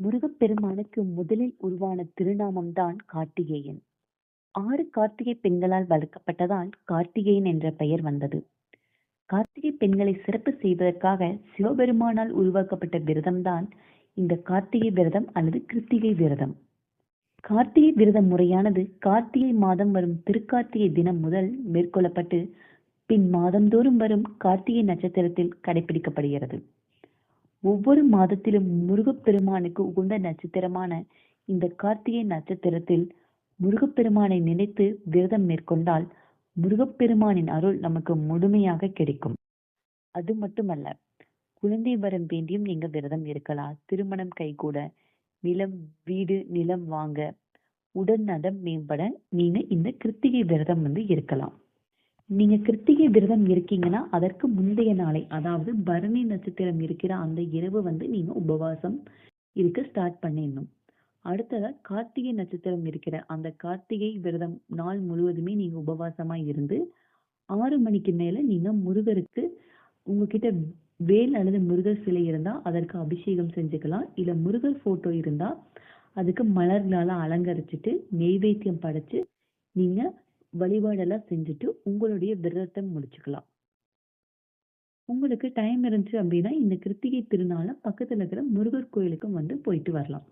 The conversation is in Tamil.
முருகப்பெருமானுக்கு முதலில் உருவான திருநாமம்தான் கார்த்திகேயன். 6 கார்த்திகை பெண்களால் வளர்க்கப்பட்டதால் கார்த்திகேயன் என்ற பெயர் வந்தது. கார்த்திகை பெண்களை சிறப்பு செய்வதற்காக சிவபெருமானால் உருவாக்கப்பட்ட விரதம்தான் இந்த கார்த்திகை விரதம் அல்லது கிருத்திகை விரதம். கார்த்திகை விரத முறையானது கார்த்திகை மாதம் வரும் திருக்கார்த்திகை தினம் முதல் மேற்கொள்ளப்பட்டு பின் மாதந்தோறும் வரும் கார்த்திகை நட்சத்திரத்தில் கடைபிடிக்கப்படுகிறது. ஒவ்வொரு மாதத்திலும் முருகப்பெருமானுக்கு உகந்த நட்சத்திரமான இந்த கார்த்திகை நட்சத்திரத்தில் முருகப்பெருமானை நினைத்து விரதம் மேற்கொண்டால் முருகப்பெருமானின் அருள் நமக்கு முழுமையாக கிடைக்கும். அது மட்டுமல்ல, குழந்தை வரம் வேண்டியும் நீங்க விரதம் இருக்கலாம். திருமணம் கைகூட, வீடு நிலம் வாங்க, உடல் நலம் மேம்பட நீங்க இந்த கிருத்திகை விரதம் இருக்கலாம். நீங்க கிருத்திகை விரதம் இருக்கீங்கன்னா அதற்கு முந்தைய நாளை, அதாவது பரணி நட்சத்திரம் இருக்கிற அந்த இரவு நீங்க உபவாசம் இருக்க ஸ்டார்ட் பண்ணிடணும். அடுத்ததா கார்த்திகை நட்சத்திரம் இருக்கிற அந்த கார்த்திகை விரதம் நாள் முழுவதுமே நீங்க உபவாசமா இருந்து 6 மணிக்கு மேல நீங்க முருகருக்கு உங்ககிட்ட வேல் அல்லது முருகர் சிலை இருந்தா அதற்கு அபிஷேகம் செஞ்சுக்கலாம். இல்ல முருகர் போட்டோ இருந்தா அதுக்கு மலர்களால அலங்கரிச்சுட்டு நெய்வேத்தியம் படைச்சு நீங்க வழிபாடெல்லாம் செஞ்சுட்டு உங்களுடைய விரதத்தை முடிச்சுக்கலாம். உங்களுக்கு டைம் இருந்துச்சு அப்படின்னா இந்த கிருத்திகை திருநாள பக்கத்துல இருக்கிற முருகர் கோயிலுக்கும் போயிட்டு வரலாம்.